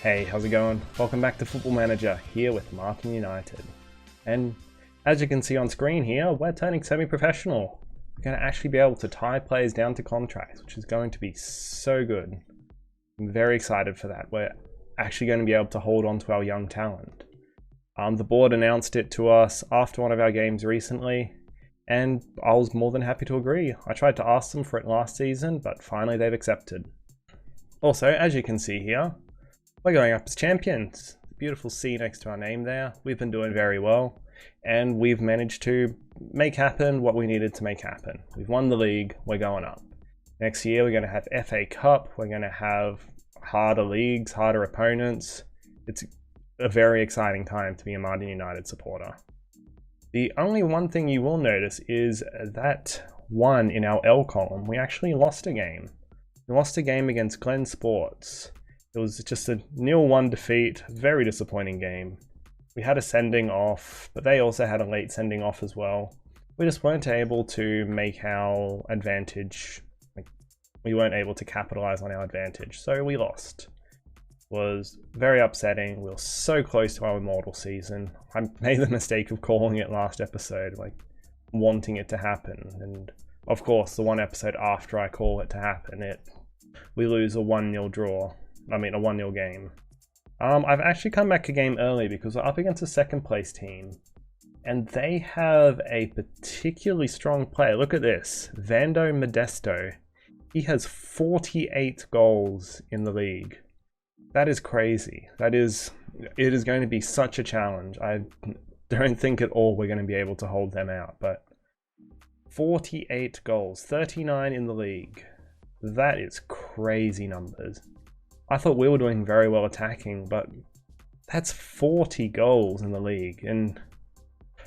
Hey, how's it going? Welcome back to Football Manager, here with Martyn United. And as you can see on screen here, we're turning semi-professional. We're going to actually be able to tie players down to contracts, which is going to be so good. I'm very excited for that. We're actually going to be able to hold on to our young talent. The board announced it to us after one of our games recently, and I was more than happy to agree. I tried to ask them for it last season, but finally they've accepted. Also, as you can see here, we're going up as champions. Beautiful C next to our name there. We've been doing very well, and we've managed to make happen what we needed to make happen. We've won the league, we're going up. Next year we're going to have FA Cup, we're going to have harder leagues, harder opponents. It's a very exciting time to be a Martyn United supporter. The only one thing you will notice is that one in our L column, we actually lost a game. We lost a game against Glen Sports. It was just a 0-1 defeat, very disappointing game. We had a sending off, but they also had a late sending off as well. We just weren't able to make our advantage, we weren't able to capitalize on our advantage, so we lost. It was very upsetting. We were so close to our immortal season. I made the mistake of calling it last episode, wanting it to happen. And of course, the one episode after I call it to happen, we lose a 1-0 draw. A 1-0 game. I've actually come back a game early because we're up against a second place team, and they have a particularly strong player. Look at this, Vando Modesto. He has 48 goals in the league. That is crazy. It is going to be such a challenge. I don't think at all we're going to be able to hold them out, but 48 goals, 39 in the league. That is crazy numbers. I thought we were doing very well attacking, but that's 40 goals in the league, and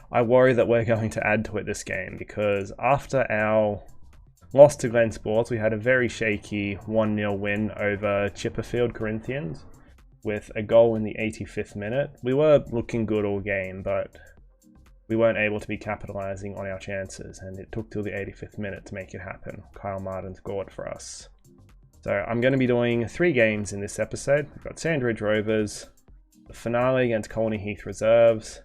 I worry that we're going to add to it this game, because after our loss to Glen Sports, we had a very shaky 1-0 win over Chipperfield Corinthians with a goal in the 85th minute. We were looking good all game, but we weren't able to be capitalizing on our chances, and it took till the 85th minute to make it happen. Kyle Martin scored for us. So I'm going to be doing 3 games in this episode. We've got Sandridge Rovers, the finale against Colney Heath Reserves,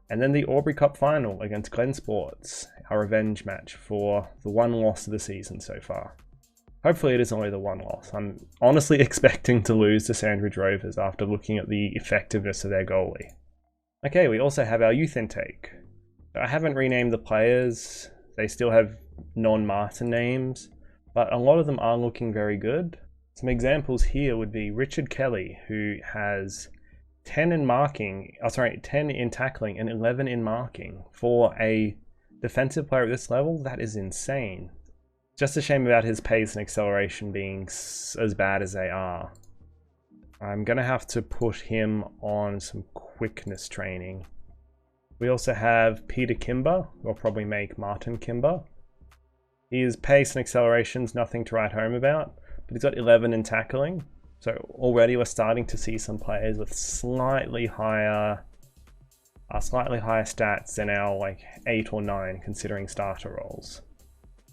and then the Aubrey Cup final against Glen Sports, our revenge match for the one loss of the season so far. Hopefully it is only the one loss. I'm honestly expecting to lose to Sandridge Rovers after looking at the effectiveness of their goalie. Okay, we also have our youth intake. I haven't renamed the players. They still have non-Martyn names, but a lot of them are looking very good. Some examples here would be Richard Kelly, who has 10 in tackling and 11 in marking. For a defensive player at this level, that is insane. Just a shame about his pace and acceleration being as bad as they are. I'm going to have to put him on some quickness training. We also have Peter Kimber. We'll probably make Martin Kimber. His pace and acceleration's nothing to write home about, but he's got 11 in tackling. So already we're starting to see some players with slightly higher stats than our 8 or 9 considering starter roles.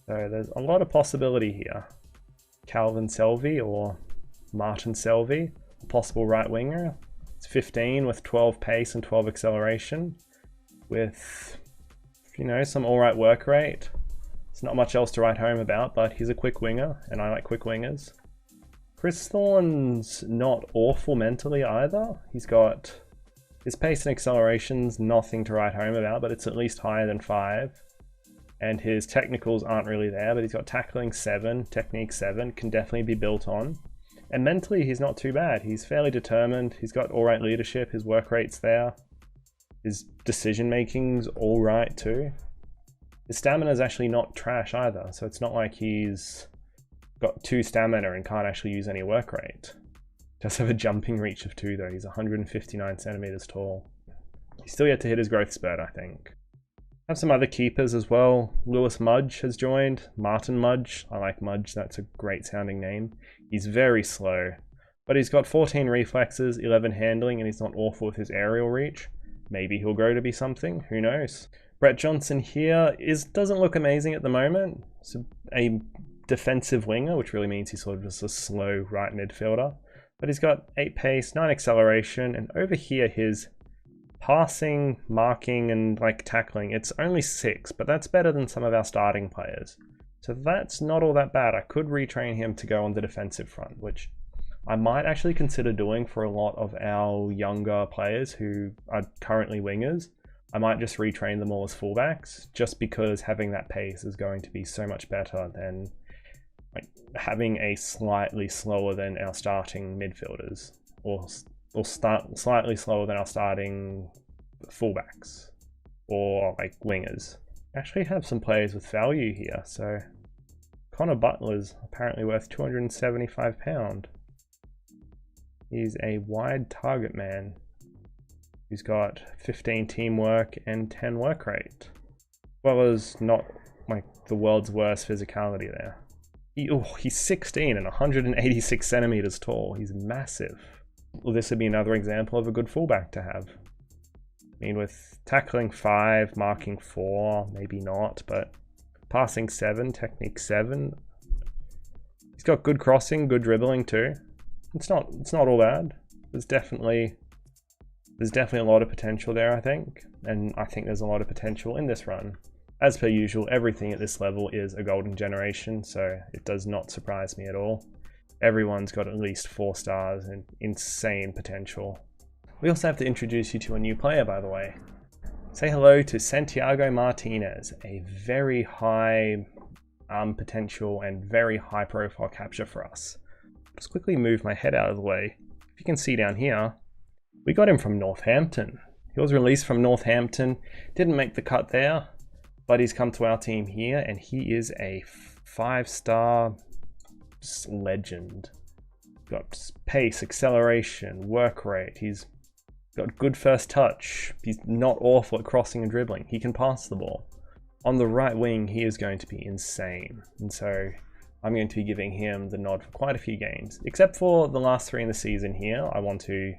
So there's a lot of possibility here. Calvin Selvey or Martin Selvey, a possible right winger. It's 15 with 12 pace and 12 acceleration, with some alright work rate. It's not much else to write home about, but he's a quick winger, and I like quick wingers. Chris Thorne's not awful mentally either. He's got his pace and acceleration's nothing to write home about, but it's at least higher than 5. And his technicals aren't really there, but he's got tackling 7, technique 7, can definitely be built on. And mentally, he's not too bad. He's fairly determined. He's got alright leadership. His work rate's there. His decision making's alright too. His stamina is actually not trash either, so it's not like he's got 2 stamina and can't actually use any work rate. Does have a jumping reach of 2 though. He's 159 centimeters tall. He's still yet to hit his growth spurt, I think. Have some other keepers as well. Lewis Mudge has joined. Martin Mudge. I like Mudge, that's a great sounding name. He's very slow, but he's got 14 reflexes, 11 handling, and he's not awful with his aerial reach. Maybe he'll grow to be something, who knows. Brett Johnson here doesn't look amazing at the moment. It's a defensive winger, which really means he's sort of just a slow right midfielder. But he's got 8 pace, 9 acceleration, and over here his passing, marking, and like tackling, it's only 6, but that's better than some of our starting players. So that's not all that bad. I could retrain him to go on the defensive front, which I might actually consider doing for a lot of our younger players who are currently wingers. I might just retrain them all as fullbacks, just because having that pace is going to be so much better than like having a slightly slower than our starting midfielders, or slightly slower than our starting fullbacks, or like wingers. I actually have some players with value here. So Connor Butler's apparently worth £275. He's a wide target man. He's got 15 teamwork and 10 work rate, as well as not like the world's worst physicality there. He's 16 and 186 centimeters tall. He's massive. Well, this would be another example of a good fullback to have. I mean, with tackling 5, marking 4, maybe not, but passing 7, technique 7. He's got good crossing, good dribbling too. It's not all bad. There's definitely a lot of potential there, I think, and I think there's a lot of potential in this run. As per usual, everything at this level is a golden generation, so it does not surprise me at all. Everyone's got at least 4 stars and insane potential. We also have to introduce you to a new player, by the way. Say hello to Santiago Martinez, a very high potential and very high profile capture for us. Just quickly move my head out of the way. If you can see down here, we got him from Northampton. He was released from Northampton, didn't make the cut there, but he's come to our team here, and he is a 5-star legend. Got pace, acceleration, work rate. He's got good first touch. He's not awful at crossing and dribbling. He can pass the ball. On the right wing, he is going to be insane. And so I'm going to be giving him the nod for quite a few games. Except for the last 3 in the season here, I want to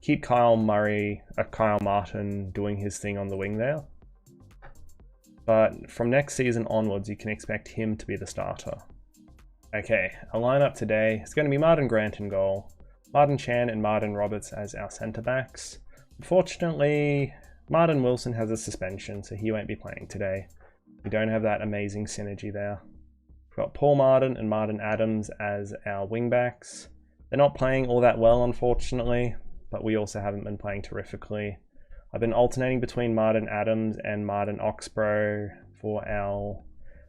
keep Kyle Martyn doing his thing on the wing there. But from next season onwards, you can expect him to be the starter. Okay, our lineup today is going to be Martin Grant in goal, Martin Chan and Martin Roberts as our centre backs. Unfortunately, Martin Wilson has a suspension, so he won't be playing today. We don't have that amazing synergy there. We've got Paul Martin and Martin Adams as our wing backs. They're not playing all that well, unfortunately, but we also haven't been playing terrifically. I've been alternating between Martin Adams and Martin Oxborough for our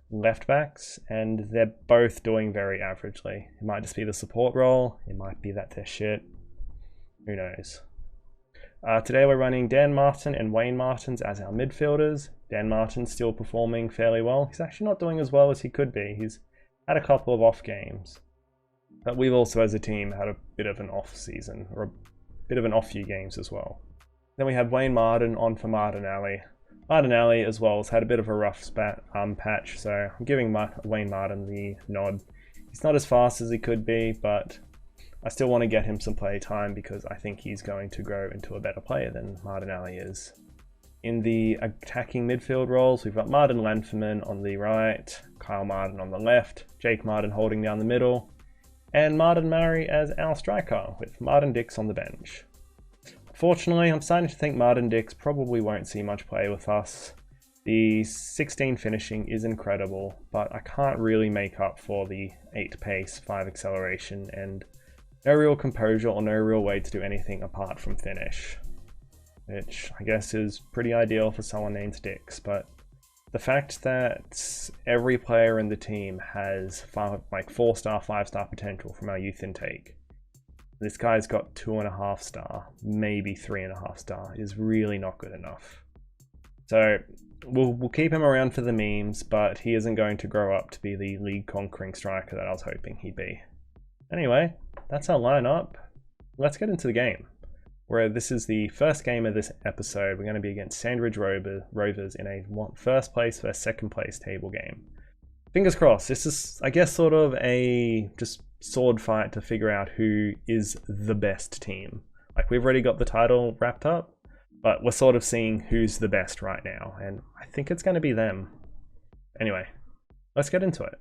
left backs, and they're both doing very averagely. It might just be the support role, it might be that they're shit, who knows. Today we're running Dan Martin and Wayne Martins as our midfielders. Dan Martin's still performing fairly well. He's actually not doing as well as he could be. He's had a couple of off games, but we've also as a team had a bit of an off season, or a bit of an off few games as well. Then we have Wayne Martin on for Martin Alley. Martin Alley as well has had a bit of a rough patch, so I'm giving Wayne Martin the nod. He's not as fast as he could be, but I still want to get him some play time because I think he's going to grow into a better player than Martin Alley is. In the attacking midfield roles, we've got Martin Lanferman on the right, Kyle Martin on the left, Jake Martin holding down the middle, and Martin Murray as our striker, with Martin Dix on the bench. Fortunately, I'm starting to think Martin Dix probably won't see much play with us. The 16 finishing is incredible, but I can't really make up for the 8 pace, 5 acceleration, and no real composure or no real way to do anything apart from finish. Which I guess is pretty ideal for someone named Dix, but the fact that every player in the team has 4-star, 5-star potential from our youth intake. This guy's got 2.5 star, maybe 3.5 star, is really not good enough. So we'll keep him around for the memes, but he isn't going to grow up to be the league conquering striker that I was hoping he'd be. Anyway, that's our lineup. Let's get into the game, where this is the first game of this episode. We're going to be against Sandridge Rovers in a first place versus second place table game. Fingers crossed. This is, I guess, sort of a just sword fight to figure out who is the best team. Like, we've already got the title wrapped up, but we're sort of seeing who's the best right now, and I think it's going to be them. Anyway, let's get into it.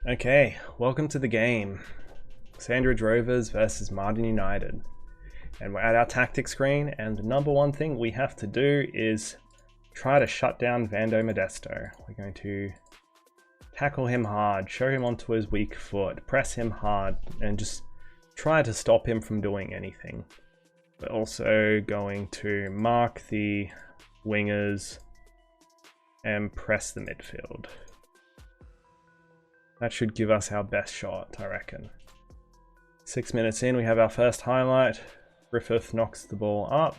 Okay, welcome to the game. Sandridge Rovers versus Martyn United. And we're at our tactics screen, and the number one thing we have to do is try to shut down Vando Modesto. We're going to tackle him hard, show him onto his weak foot, press him hard, and just try to stop him from doing anything. We're also going to mark the wingers and press the midfield. That should give us our best shot, I reckon. 6 minutes in, we have our first highlight. Griffith knocks the ball up.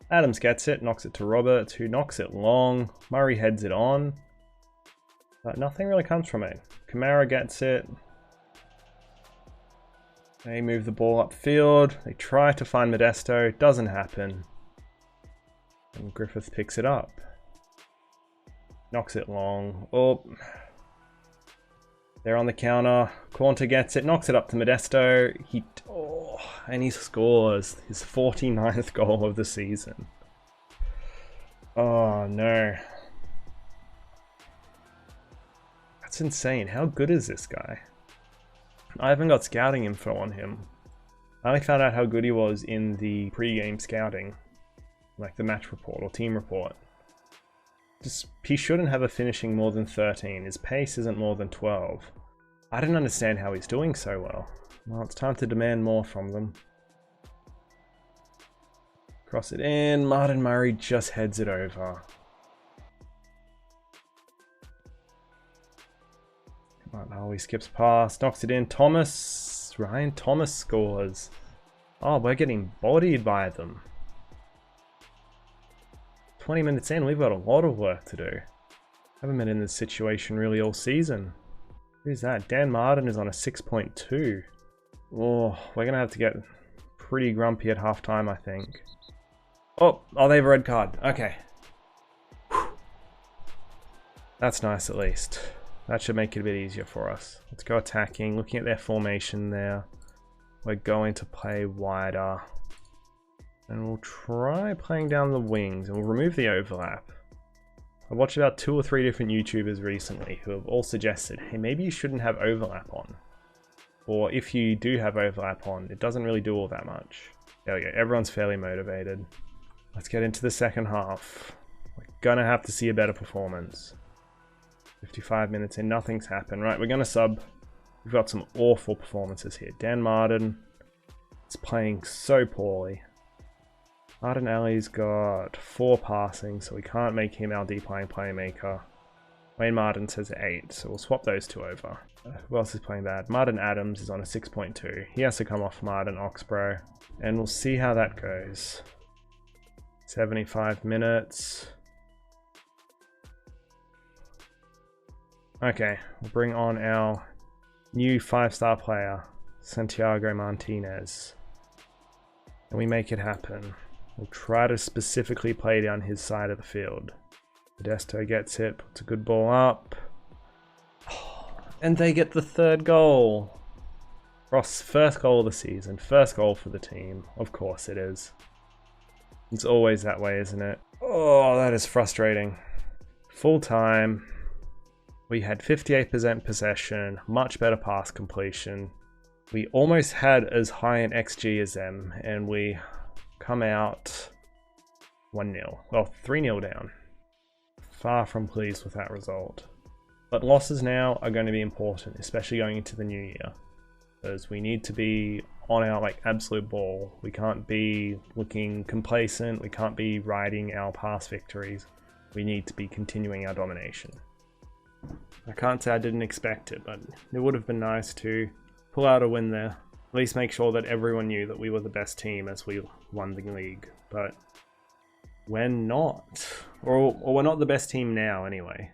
Adams gets it, knocks it to Roberts, who knocks it long. Murray heads it on. But nothing really comes from it. Kamara gets it. They move the ball upfield. They try to find Modesto. It doesn't happen. And Griffith picks it up. Knocks it long. Oh. They're on the counter. Quanta gets it. Knocks it up to Modesto. And he scores his 49th goal of the season. Oh no. That's insane. How good is this guy? I haven't got scouting info on him. I only found out how good he was in the pre-game scouting. Like the match report or team report. He shouldn't have a finishing more than 13. His pace isn't more than 12. I don't understand how he's doing so well. Well, it's time to demand more from them. Cross it in. Martin Murray just heads it over. Oh, he skips past, knocks it in. Ryan Thomas scores. Oh, we're getting bodied by them. 20 minutes in, we've got a lot of work to do. Haven't been in this situation really all season. Who's that? Dan Martin is on a 6.2. Oh, we're going to have to get pretty grumpy at halftime, I think. Oh, they have a red card. Okay. Whew. That's nice at least. That should make it a bit easier for us. Let's go attacking. Looking at their formation there. We're going to play wider. And we'll try playing down the wings, and we'll remove the overlap. I watched about 2 or 3 different YouTubers recently who have all suggested, hey, maybe you shouldn't have overlap on. Or if you do have overlap on, it doesn't really do all that much. There we go, everyone's fairly motivated. Let's get into the second half. We're gonna have to see a better performance. 55 minutes in, nothing's happened. Right, we're gonna sub. We've got some awful performances here. Dan Martin is playing so poorly. Martin Alley's got 4 passing, so we can't make him our deep line playmaker. Wayne Martin says 8, so we'll swap those 2 over. Who else is playing bad? Martin Adams is on a 6.2. He has to come off Martin Oxborough, and we'll see how that goes. 75 minutes. Okay, we'll bring on our new 5-star player, Santiago Martinez. And we make it happen. We'll try to specifically play down his side of the field. Modesto gets it, puts a good ball up. And they get the 3rd goal. Ross' first goal of the season, first goal for the team. Of course it is. It's always that way, isn't it? Oh, that is frustrating. Full time. We had 58% possession, much better pass completion. We almost had as high an XG as them, and we come out 1-0. Well, 3-0 down. Far from pleased with that result. But losses now are going to be important, especially going into the new year. Because we need to be on our absolute ball. We can't be looking complacent. We can't be riding our past victories. We need to be continuing our domination. I can't say I didn't expect it, but it would have been nice to pull out a win there. At least make sure that everyone knew that we were the best team as we won the league. But we're not. Or we're not the best team now anyway.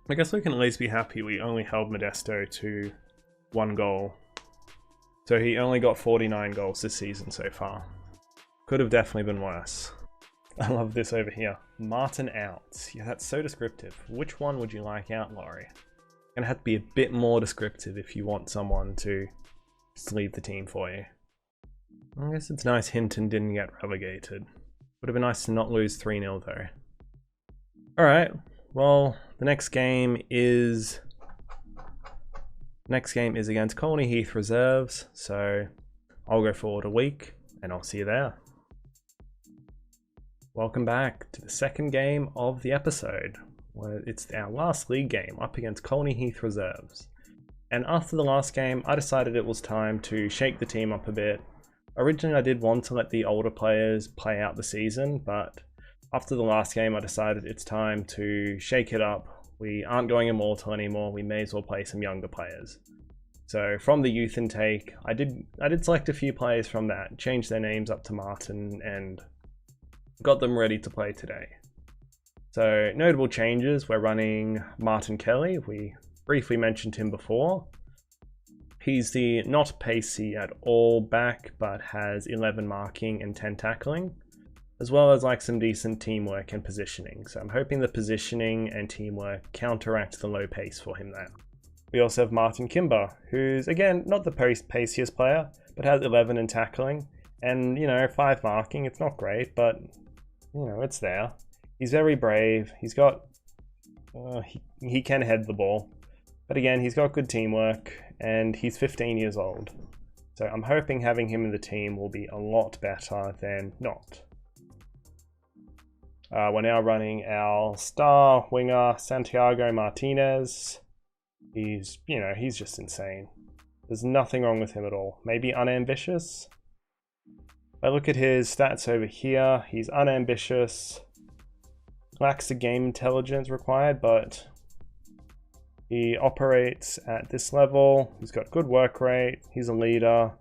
I guess we can at least be happy we only held Modesto to 1 goal. So he only got 49 goals this season so far. Could have definitely been worse. I love this over here. Martin out. Yeah, that's so descriptive. Which one would you like out, Laurie? Gonna have to be a bit more descriptive if you want someone to just leave the team for you. I guess it's nice Hinton didn't get relegated. Would have been nice to not lose 3-0 though. Alright, well, the next game is Next game is against Colney Heath Reserves, so I'll go forward a week and I'll see you there. Welcome back to the second game of the episode, where it's our last league game up against Colney Heath Reserves. And after the last game, I decided it was time to shake the team up a bit. Originally, I did want to let the older players play out the season, but after the last game, I decided it's time to shake it up. We aren't going immortal anymore, we may as well play some younger players. So from the youth intake, I did select a few players from that, changed their names up to Martyn, and got them ready to play today. So notable changes, we're running Martyn Kelly. We briefly mentioned him before. He's the not pacey at all back, but has 11 marking and 10 tackling, as well as like some decent teamwork and positioning. So I'm hoping the positioning and teamwork counteract the low pace for him there. We also have Martyn Kimber, who's again not the paciest player, but has 11 in tackling and 5 marking. It's not great, but it's there. He's very brave. He's got he can head the ball, but again, he's got good teamwork, and he's 15 years old. So I'm hoping having him in the team will be a lot better than not. We're now running our star winger, Santiago Martinez. He's just insane. There's nothing wrong with him at all. Maybe unambitious. I look at his stats over here. He's unambitious. Lacks the game intelligence required, but he operates at this level. He's got good work rate. He's a leader.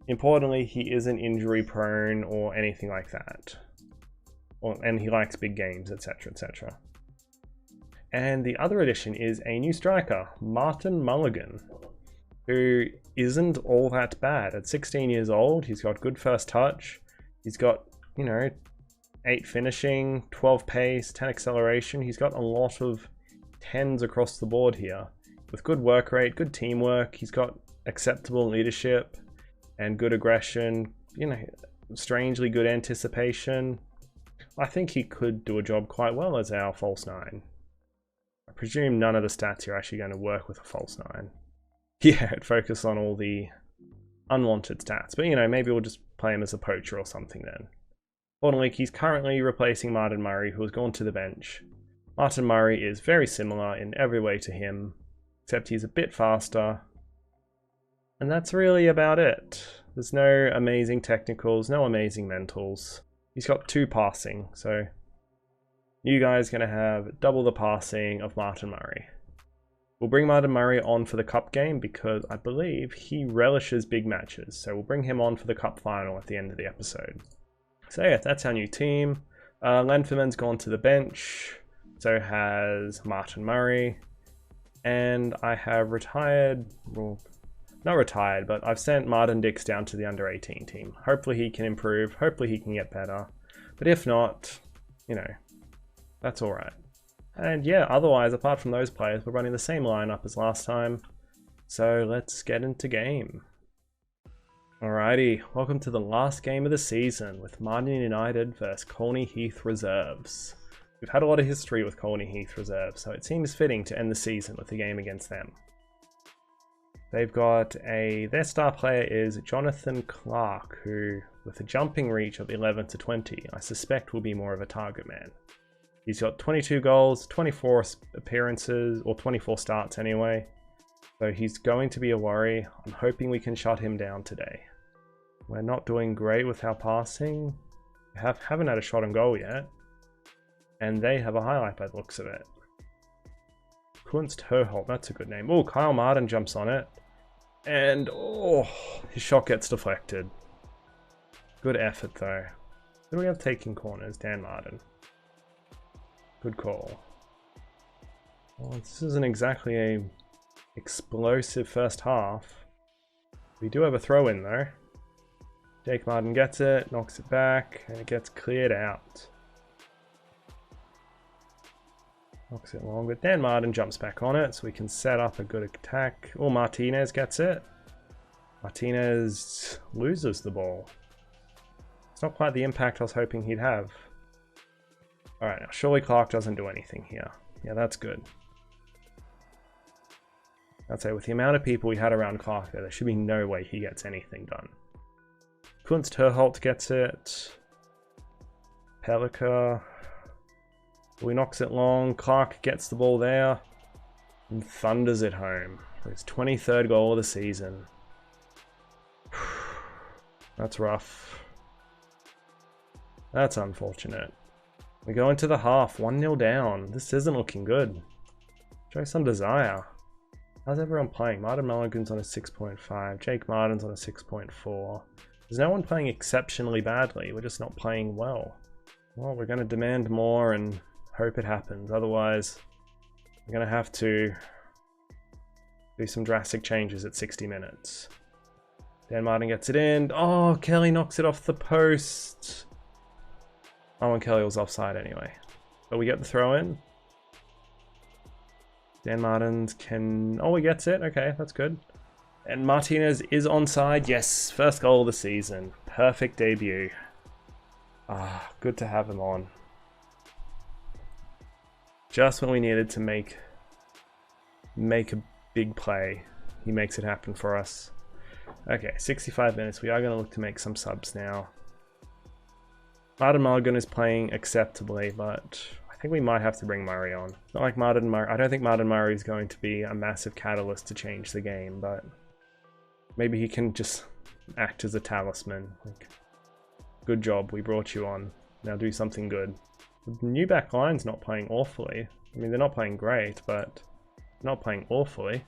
Importantly, he isn't injury prone or anything like that. And he likes big games, etc, etc. And the other addition is a new striker, Martin Mulligan, who isn't all that bad. At 16 years old, he's got good first touch. He's got, 8 finishing, 12 pace, 10 acceleration. He's got a lot of 10s across the board here. With good work rate, good teamwork. He's got acceptable leadership and good aggression, strangely good anticipation. I think he could do a job quite well as our false 9. I presume none of the stats are actually going to work with a false 9. Yeah, it focuses on all the unwanted stats. But, maybe we'll just play him as a poacher or something then. Accordingly, he's currently replacing Martyn Murray, who has gone to the bench. Martyn Murray is very similar in every way to him, except he's a bit faster. And that's really about it. There's no amazing technicals, no amazing mentals. He's got 2 passing, so you guys are going to have double the passing of Martyn Murray. We'll bring Martyn Murray on for the cup game because I believe he relishes big matches. So we'll bring him on for the cup final at the end of the episode. So yeah, that's our new team. Lenferman's gone to the bench. So has Martyn Murray. And I have retired, well, not retired, but I've sent Martin Dix down to the under 18 team. Hopefully he can improve. Hopefully he can get better. But if not, that's all right. And yeah, otherwise, apart from those players, we're running the same lineup as last time. So let's get into game. Alrighty, welcome to the last game of the season with Martyn United versus Colney Heath Reserves. We've had a lot of history with Colney Heath Reserves, so it seems fitting to end the season with a game against them. They've got their star player is Jonathan Clark, who, with a jumping reach of 11 to 20, I suspect will be more of a target man. He's got 22 goals, 24 appearances, or 24 starts anyway. So he's going to be a worry. I'm hoping we can shut him down today. We're not doing great with our passing. We haven't had a shot on goal yet. And they have a highlight by the looks of it. Kunst Herholt, that's a good name. Oh, Kyle Martin jumps on it. And, his shot gets deflected. Good effort though. Who do we have taking corners? Dan Martin. Good call. Well, this isn't exactly a explosive first half. We do have a throw in though. Jake Martin gets it, knocks it back, and it gets cleared out. Knocks it long, but Dan Martin jumps back on it so we can set up a good attack. Oh, Martinez gets it. Martinez loses the ball. It's not quite the impact I was hoping he'd have. Alright, now surely Clark doesn't do anything here. Yeah, that's good. I'd say with the amount of people we had around Clark there should be no way he gets anything done. Kunst Herholt gets it. Pelika. He knocks it long. Clark gets the ball there. And thunders it home for his 23rd goal of the season. That's rough. That's unfortunate. We go into the half, 1-0 down. This isn't looking good. Show some desire. How's everyone playing? Martyn Mulligan's on a 6.5. Jake Martin's on a 6.4. There's no one playing exceptionally badly. We're just not playing well. Well, we're going to demand more and hope it happens. Otherwise, we're going to have to do some drastic changes at 60 minutes. Dan Martin gets it in. Oh, Kelly knocks it off the post. Oh, and Kelly was offside anyway. But we get the throw in. Dan Martins can... Oh, he gets it. Okay, that's good. And Martinez is onside. Yes, first goal of the season. Perfect debut. Ah, good to have him on. Just when we needed to make a big play, he makes it happen for us. Okay, 65 minutes. We are going to look to make some subs now. Martyn Mulligan is playing acceptably, but I think we might have to bring Murray on. Not like Martyn Murray. I don't think Martyn Murray is going to be a massive catalyst to change the game, but maybe he can just act as a talisman. Like, good job, we brought you on. Now do something good. The new back line's not playing awfully. I mean, they're not playing great, but they're not playing awfully.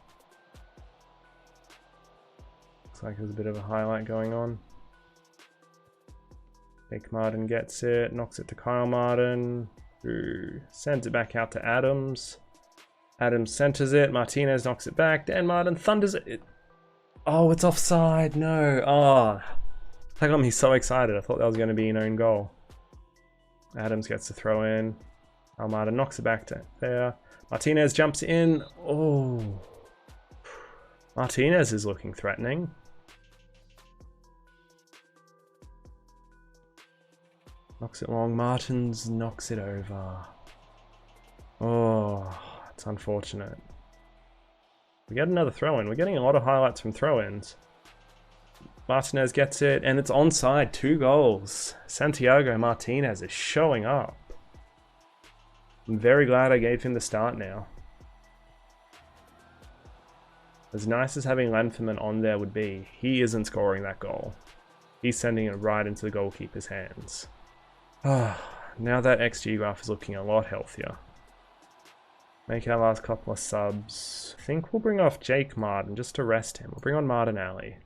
Looks like there's a bit of a highlight going on. Jake Martin gets it, knocks it to Kyle Martin, who sends it back out to Adams. Adams centers it, Martinez knocks it back, Dan Martin thunders it. Oh, it's offside, no. Oh, that got me so excited. I thought that was going to be an own goal. Adams gets the throw in. Kyle Martin knocks it back to there. Martinez jumps in. Oh, Martinez is looking threatening. Knocks it long. Martins knocks it over. Oh, it's unfortunate. We get another throw-in. We're getting a lot of highlights from throw-ins. Martinez gets it, and it's onside. 2 goals. Santiago Martinez is showing up. I'm very glad I gave him the start now. As nice as having Lanferman on there would be, he isn't scoring that goal. He's sending it right into the goalkeeper's hands. Now that XG graph is looking a lot healthier. Make our last couple of subs. I think we'll bring off Jake Martin just to rest him. We'll bring on Martin Ali.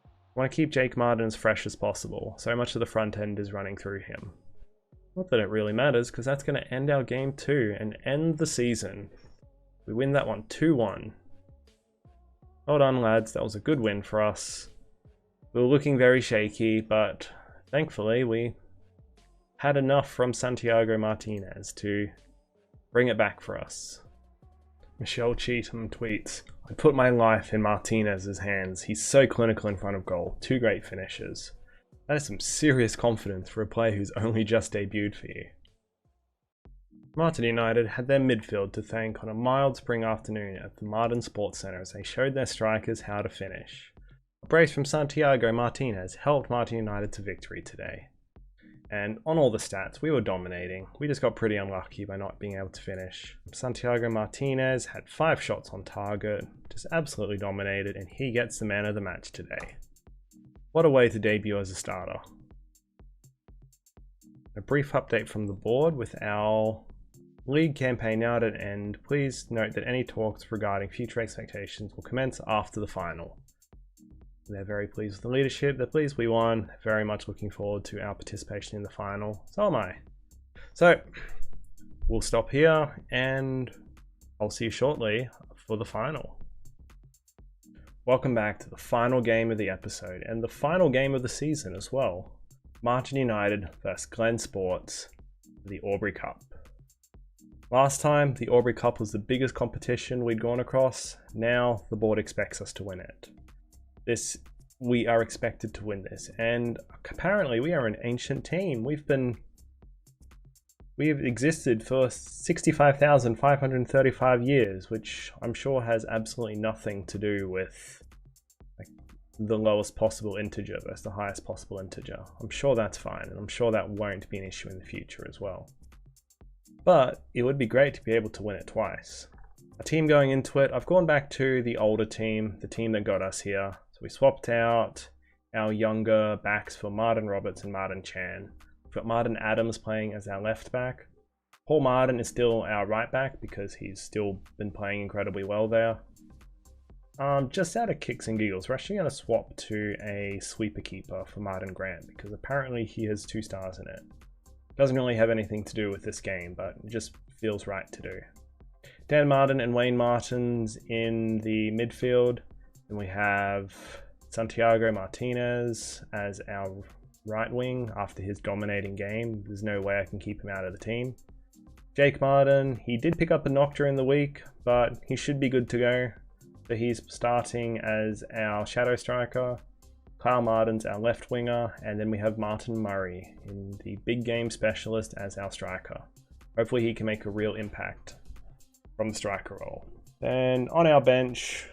I want to keep Jake Martin as fresh as possible. So much of the front end is running through him. Not that it really matters, because that's going to end our game 2 and end the season. We win that one 2-1. Well done, lads. That was a good win for us. We were looking very shaky, but thankfully we had enough from Santiago Martinez to bring it back for us. Michelle Cheatham tweets, I put my life in Martinez's hands. He's so clinical in front of goal. 2 great finishes. That is some serious confidence for a player who's only just debuted for you. Martyn United had their midfield to thank on a mild spring afternoon at the Martyn Sports Centre as they showed their strikers how to finish. A brace from Santiago Martinez helped Martyn United to victory today. And on all the stats, we were dominating. We just got pretty unlucky by not being able to finish. Santiago Martinez had 5 shots on target, just absolutely dominated, and he gets the man of the match today. What a way to debut as a starter. A brief update from the board with our league campaign now at an end. Please note that any talks regarding future expectations will commence after the final. They're very pleased with the leadership. They're pleased we won. Very much looking forward to our participation in the final. So am I. So we'll stop here and I'll see you shortly for the final. Welcome back to the final game of the episode and the final game of the season as well. Martyn United versus Glen Sports for the Aubrey Cup. Last time, the Aubrey Cup was the biggest competition we'd gone across. Now the board expects us to win it. We are expected to win this, and apparently we are an ancient team. We've been We've existed for 65,535 years, which I'm sure has absolutely nothing to do with like, the lowest possible integer versus the highest possible integer. I'm sure that's fine, and I'm sure that won't be an issue in the future as well. But it would be great to be able to win it twice. A team going into it, I've gone back to the older team, the team that got us here. So we swapped out our younger backs for Martyn Roberts and Martin Chan. We've got Martin Adams playing as our left back. Paul Martin is still our right back because he's still been playing incredibly well there. Just out of kicks and giggles, we're actually going to swap to a sweeper keeper for Martin Grant because apparently he has 2 stars in it. Doesn't really have anything to do with this game, but it just feels right to do. Dan Martin and Wayne Martins in the midfield. Then we have Santiago Martinez as our right wing after his dominating game. There's no way I can keep him out of the team. Jake Martin, he did pick up a knock during the week, but he should be good to go. So he's starting as our shadow striker. Kyle Martin's our left winger, and then we have Martin Murray in the big game specialist as our striker. Hopefully he can make a real impact from the striker role. Then on our bench,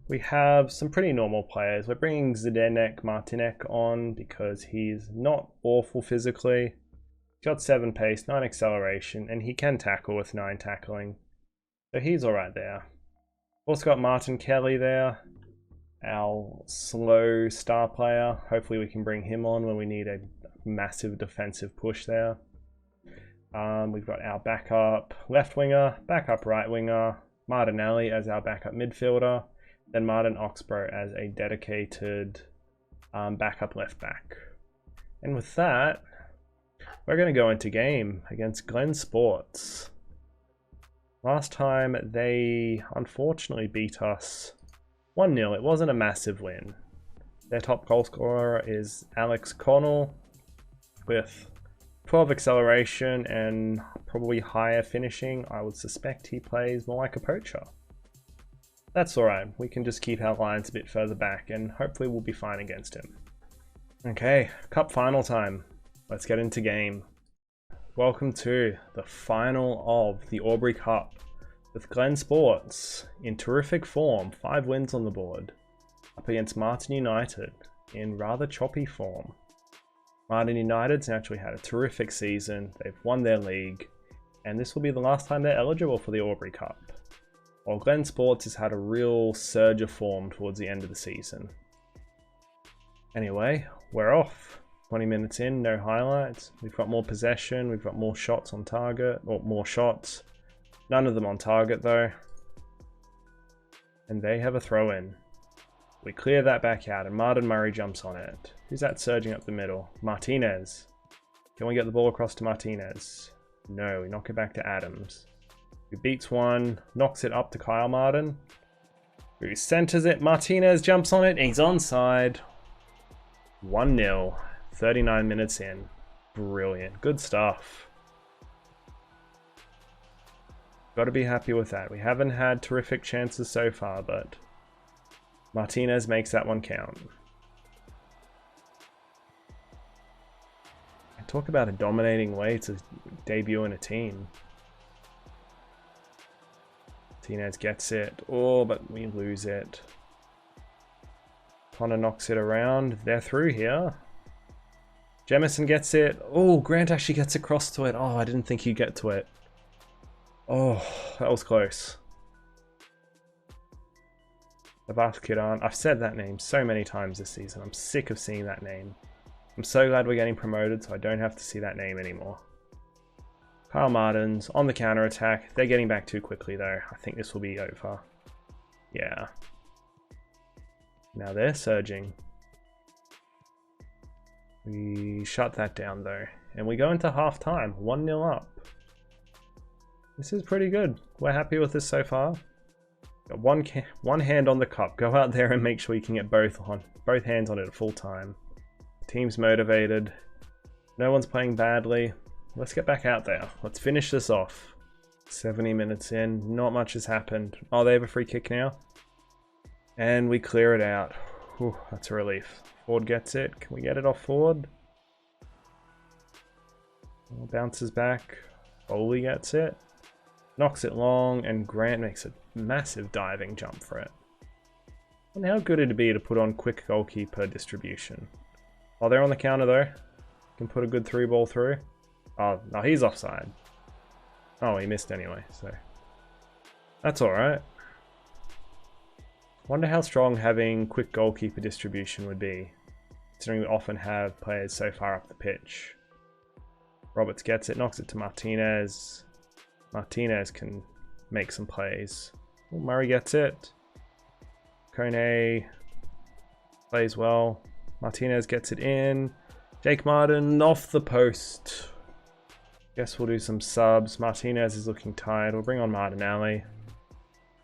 we have some pretty normal players. We're bringing Zdenek Martinek on because he's not awful physically. He's got 7 pace, 9 acceleration, and he can tackle with 9 tackling. So he's alright there. Also got Martin Kelly there, our slow star player. Hopefully we can bring him on when we need a massive defensive push there. We've got our backup left winger, backup right winger, Martinelli as our backup midfielder, then Martin Oxborough as a dedicated backup left back. And with that, we're going to go into game against Glen Sports. Last time they unfortunately beat us 1-0. It wasn't a massive win. Their top goal scorer is Alex Connell with 12 acceleration and probably higher finishing. I would suspect he plays more like a poacher. That's alright, we can just keep our lines a bit further back and hopefully we'll be fine against him. Okay, cup final time. Let's get into game. Welcome to the final of the Aubrey Cup with Glen Sports in terrific form, 5 wins on the board, up against Martyn United in rather choppy form. Martyn United's actually had a terrific season, they've won their league, and this will be the last time they're eligible for the Aubrey Cup. While Glen Sports has had a real surge of form towards the end of the season. Anyway, we're off. 20 minutes in, no highlights. We've got more possession, we've got more shots on target, or more shots. None of them on target though. And they have a throw in. We clear that back out and Martin Murray jumps on it. Who's that surging up the middle? Martinez. Can we get the ball across to Martinez? No, we knock it back to Adams. Who beats one, knocks it up to Kyle Martin. Who centers it, Martinez jumps on it, he's onside. 1-0, 39 minutes in. Brilliant, good stuff. Got to be happy with that. We haven't had terrific chances so far, but Martinez makes that one count. Talk about a dominating way to debut in a team. Martinez gets it. Oh, but we lose it. Connor knocks it around. They're through here. Jemison gets it. Oh, Grant actually gets across to it. Oh, I didn't think he'd get to it. Oh, that was close. Abath Kiran. I've said that name so many times this season. I'm sick of seeing that name. I'm so glad we're getting promoted so I don't have to see that name anymore. Kyle Martins on the counter attack. They're getting back too quickly though. I think this will be over. Yeah. Now they're surging. We shut that down though. And we go into half time. 1-0 up. This is pretty good. We're happy with this so far. Got one hand on the cup. Go out there and make sure you can get both hands on it at full time. Team's motivated. No one's playing badly. Let's get back out there. Let's finish this off. 70 minutes in. Not much has happened. Oh, they have a free kick now. And we clear it out. Whew, that's a relief. Ford gets it. Can we get it off Ford? Bounces back. Foley gets it. Knocks it long, and Grant makes a massive diving jump for it. And how good it'd be to put on quick goalkeeper distribution. Oh, they're on the counter though. Can put a good through ball through. Oh, no, he's offside. Oh, he missed anyway, so that's alright. Wonder how strong having quick goalkeeper distribution would be, considering we often have players so far up the pitch. Roberts gets it, knocks it to Martinez. Martinez can make some plays. Oh, Murray gets it. Kone plays well. Martinez gets it in. Jake Martin off the post. Guess we'll do some subs. Martinez is looking tired. We'll bring on Martinelli.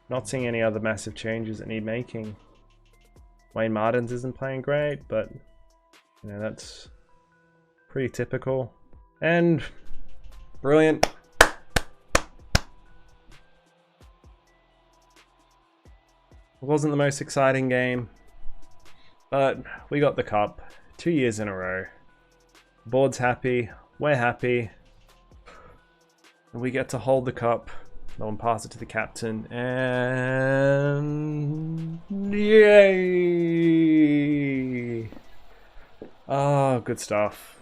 Not seeing any other massive changes that need making. Wayne Martins isn't playing great, but you know, that's pretty typical. And brilliant. It wasn't the most exciting game, but we got the cup 2 years in a row. The board's happy, we're happy, and we get to hold the cup. No one pass it to the captain, and yay! Ah, good stuff.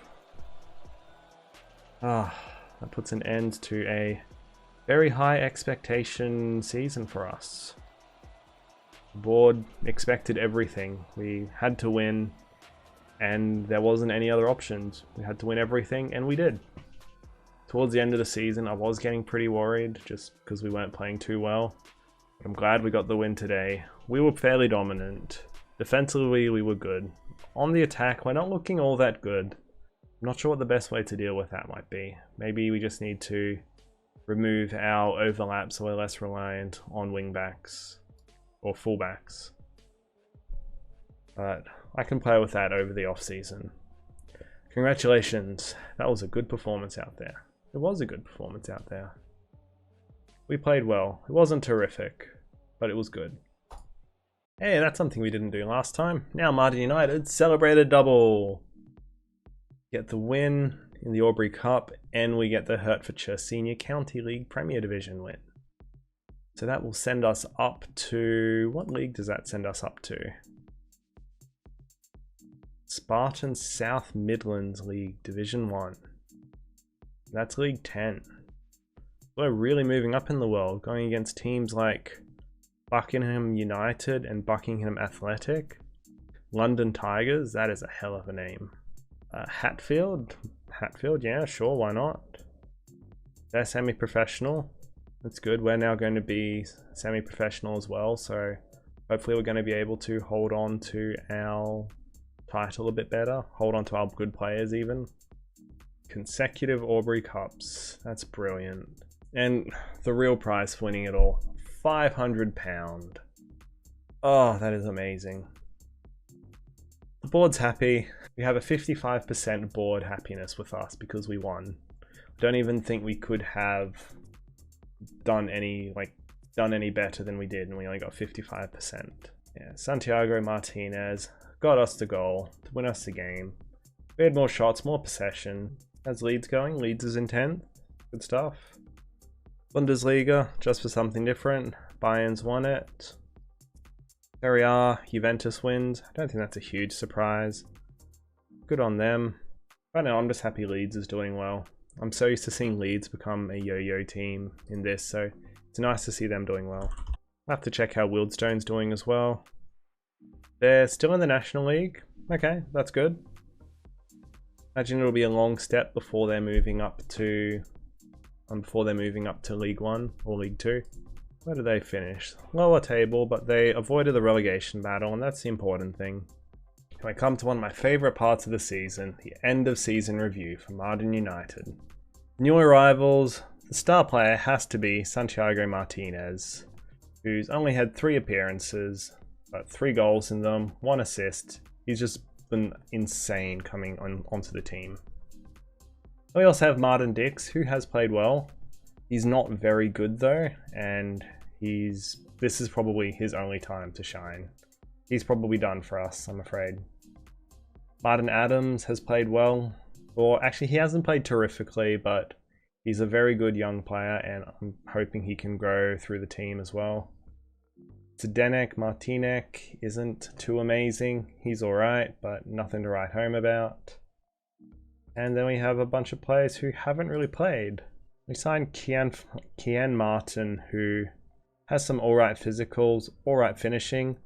Ah, that puts an end to a very high expectation season for us. The board expected everything. We had to win, and there wasn't any other options. We had to win everything, and we did. Towards the end of the season, I was getting pretty worried just because we weren't playing too well. But I'm glad we got the win today. We were fairly dominant. Defensively, we were good. On the attack, we're not looking all that good. I'm not sure what the best way to deal with that might be. Maybe we just need to remove our overlap so we're less reliant on wingbacks or fullbacks. But I can play with that over the off-season. Congratulations. That was a good performance out there. It was a good performance out there. We played well. It wasn't terrific, but it was good. Hey, that's something we didn't do last time. Now Martyn United celebrate a double. Get the win in the Aubrey Cup, and we get the Hertfordshire Senior County League Premier Division win. So that will send us up to... what league does that send us up to? Spartan South Midlands League Division 1. That's League 10. We're really moving up in the world, going against teams like Buckingham United and Buckingham Athletic. London Tigers, that is a hell of a name. Hatfield, yeah, sure, why not? They're semi-professional. That's good. We're now going to be semi-professional as well, so hopefully we're going to be able to hold on to our title a bit better. Hold on to our good players even. Consecutive Aubrey Cups. That's brilliant. And the real prize for winning it all, £500. Oh, that is amazing. The board's happy. We have a 55% board happiness with us because we won. I don't even think we could have done any better than we did, and we only got 55%. Yeah, Santiago Martinez got us the goal to win us the game. We had more shots, more possession. How's Leeds going? Leeds is in 10th. Good stuff. Bundesliga, just for something different. Bayern's won it. Serie A, Juventus wins. I don't think that's a huge surprise. Good on them. Right now, I'm just happy Leeds is doing well. I'm so used to seeing Leeds become a yo-yo team in this, so it's nice to see them doing well. I'll have to check how Wildstone's doing as well. They're still in the National League. Okay, that's good. Imagine it'll be a long step before they're moving up to League 1 or League 2. Where do they finish? Lower table, but they avoided the relegation battle, and that's the important thing. I come to one of my favourite parts of the season, the end of season review for Martyn United. New arrivals, the star player has to be Santiago Martinez, who's only had 3 appearances, but 3 goals in them, 1 assist. He's just been insane coming onto the team. We also have Martin Dix, who has played well. He's not very good though, and this is probably his only time to shine. He's probably done for us, I'm afraid. Martin Adams has played well. Or actually, he hasn't played terrifically, but he's a very good young player, and I'm hoping he can grow through the team as well. Zdenek Martinek isn't too amazing. He's alright, but nothing to write home about. And then we have a bunch of players who haven't really played. We signed Kian Martin, who has some alright physicals, alright finishing,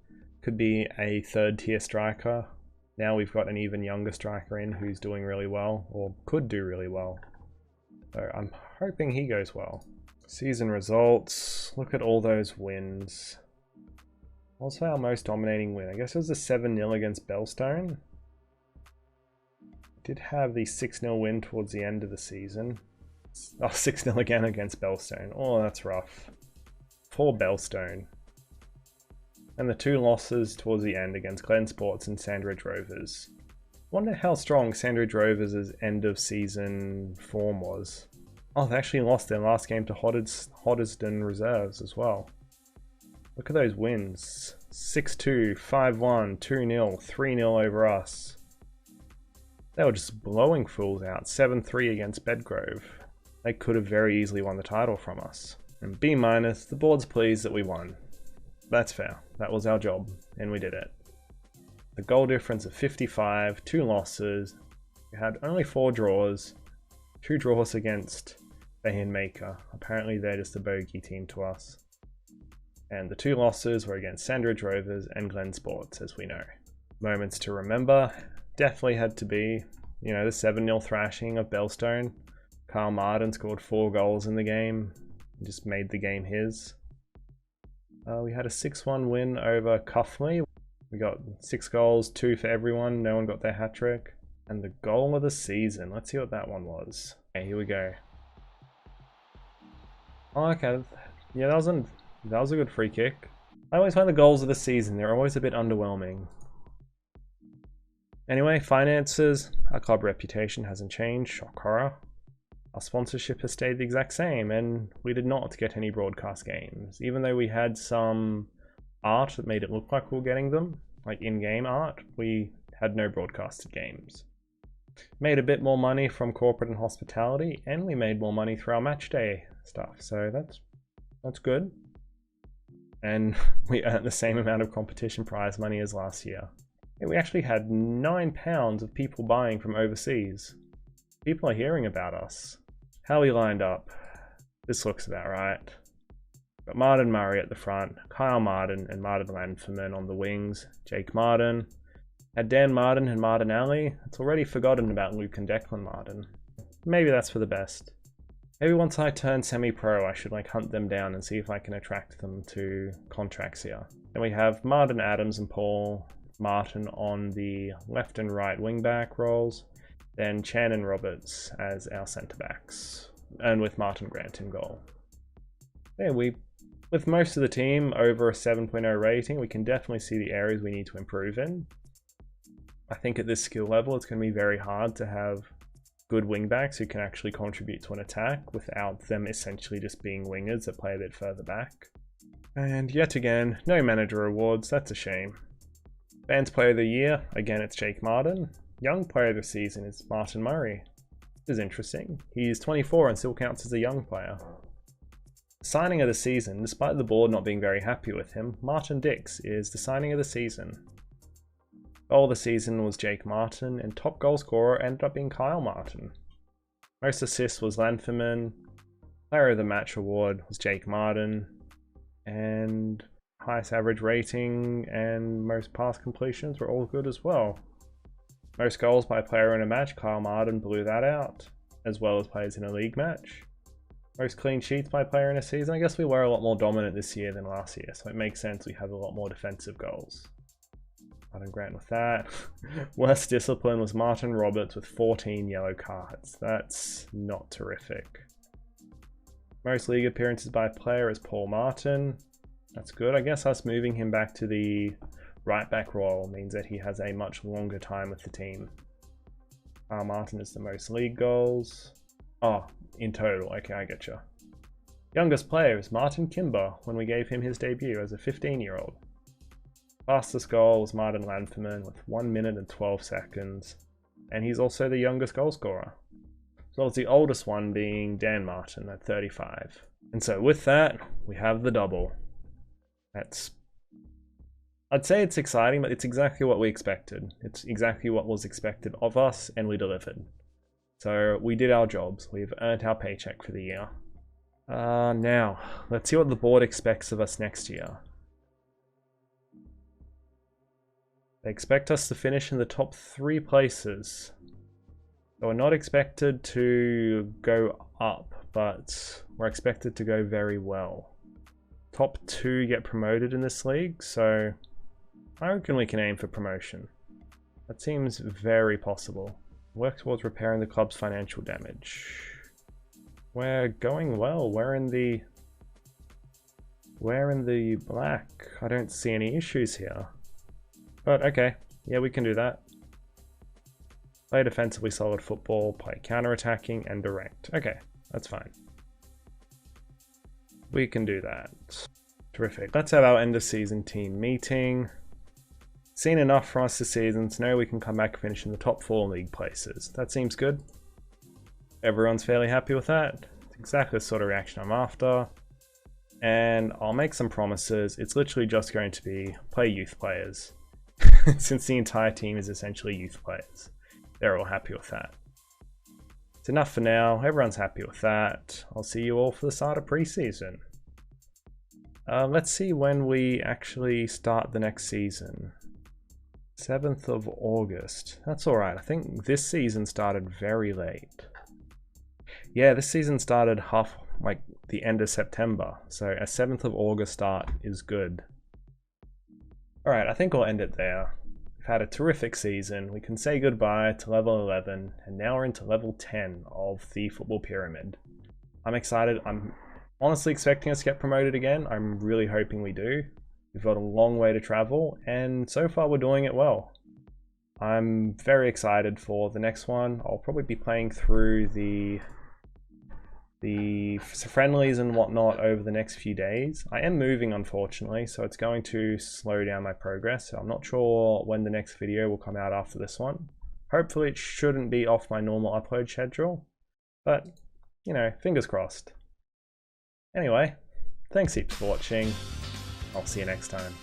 could be a third tier striker. Now we've got an even younger striker in who's doing really well, or could do really well. So I'm hoping he goes well. Season results, look at all those wins. What's our most dominating win? I guess it was a 7-0 against Belstone. Did have the 6-0 win towards the end of the season. Oh, 6-0 again against Belstone. Oh, that's rough. For Belstone. And the 2 losses towards the end against Glen Sports and Sandridge Rovers. Wonder how strong Sandridge Rovers' end of season form was. Oh, they actually lost their last game to Hoddesdon Reserves as well. Look at those wins. 6-2, 5-1, 2-0, 3-0 over us. They were just blowing fools out. 7-3 against Bedgrove. They could have very easily won the title from us. And B-, the board's pleased that we won. That's fair. That was our job, and we did it. The goal difference of 55, 2 losses. We had only 4 draws. 2 draws against Bay and Maker. Apparently they're just a bogey team to us. And the 2 losses were against Sandridge Rovers and Glen Sports, as we know. Moments to remember. Definitely had to be, you know, the 7-0 thrashing of Belstone. Kyle Martin scored 4 goals in the game. Just made the game his. We had a 6-1 win over Cuffley. We got 6 goals, 2 for everyone. No one got their hat-trick. And the goal of the season. Let's see what that one was. Okay, here we go. Oh, okay. Yeah, that was a good free kick. I always find the goals of the season, they're always a bit underwhelming. Anyway, finances. Our club reputation hasn't changed. Shock horror. Our sponsorship has stayed the exact same, and we did not get any broadcast games. Even though we had some art that made it look like we were getting them, like in-game art, we had no broadcasted games. Made a bit more money from corporate and hospitality, and we made more money through our match day stuff, so that's good. And we earned the same amount of competition prize money as last year. And we actually had £9 of people buying from overseas. People are hearing about us. How we lined up. This looks about right. Got Martin Murray at the front, Kyle Martin and Martin Lanferman on the wings, Jake Martin. Had Dan Martin and Martin Alley. It's already forgotten about Luke and Declan Martin. Maybe that's for the best. Maybe once I turn semi-pro, I should hunt them down and see if I can attract them to contracts here. Then we have Martin Adams and Paul Martin on the left and right wing-back roles. Then Chan and Roberts as our centre-backs. And with Martin Grant in goal. Yeah, with most of the team over a 7.0 rating, we can definitely see the areas we need to improve in. I think at this skill level, it's going to be very hard to have good wingbacks who can actually contribute to an attack without them essentially just being wingers that play a bit further back. And yet again, no manager awards, that's a shame. Fans Player of the Year, again it's Jake Martin. Young Player of the Season is Martin Murray. This is interesting. He's 24 and still counts as a young player. Signing of the season, despite the board not being very happy with him, Martin Dix is the signing of the season. Goal of the season was Jake Martin, and top goal scorer ended up being Kyle Martin. Most assists was Lanferman. Player of the Match award was Jake Martin. And highest average rating and most pass completions were all good as well. Most goals by player in a match, Kyle Martin blew that out, as well as players in a league match. Most clean sheets by player in a season. I guess we were a lot more dominant this year than last year, so it makes sense we have a lot more defensive goals. Martin Grant with that. Worst discipline was Martin Roberts with 14 yellow cards. That's not terrific. Most league appearances by player is Paul Martin. That's good. I guess us moving him back to the right back role means that he has a much longer time with the team. Martin is the most league goals. Oh, in total. Okay, I getcha. Youngest player is Martin Kimber when we gave him his debut as a 15-year-old. Fastest goal was Martin Lanferman with 1 minute and 12 seconds. and he's also the youngest goal scorer. So it's the oldest one being Dan Martyn at 35. And so with that, we have the double. I'd say it's exciting, but it's exactly what we expected. It's exactly what was expected of us, and we delivered. So we did our jobs. We've earned our paycheck for the year. Now, let's see what the board expects of us next year. They expect us to finish in the top 3 places. So we're not expected to go up, but we're expected to go very well. Top 2 get promoted in this league, so I reckon we can aim for promotion. That seems very possible. Work towards repairing the club's financial damage. We're going well. We're in the black. I don't see any issues here. But okay, yeah, we can do that. Play defensively solid football, play counter-attacking and direct. Okay, that's fine. We can do that. Terrific. Let's have our end of season team meeting. Seen enough for us this season to know we can come back and finish in the top 4 league places. That seems good. Everyone's fairly happy with that. It's exactly the sort of reaction I'm after. And I'll make some promises. It's literally just going to be play youth players. Since the entire team is essentially youth players. They're all happy with that. It's enough for now. Everyone's happy with that. I'll see you all for the start of preseason. Let's see when we actually start the next season. 7th of August. That's alright. I think this season started very late. Yeah, this season started the end of September. So a 7th of August start is good. Alright, I think we'll end it there. We've had a terrific season. We can say goodbye to level 11, and now we're into level 10 of the football pyramid. I'm excited. I'm honestly expecting us to get promoted again. I'm really hoping we do. We've got a long way to travel, and so far we're doing it well. I'm very excited for the next one. I'll probably be playing through the friendlies and whatnot over the next few days. I am moving, unfortunately, so it's going to slow down my progress. So I'm not sure when the next video will come out after this one. Hopefully it shouldn't be off my normal upload schedule, but, you know, fingers crossed. Anyway, thanks heaps for watching. I'll see you next time.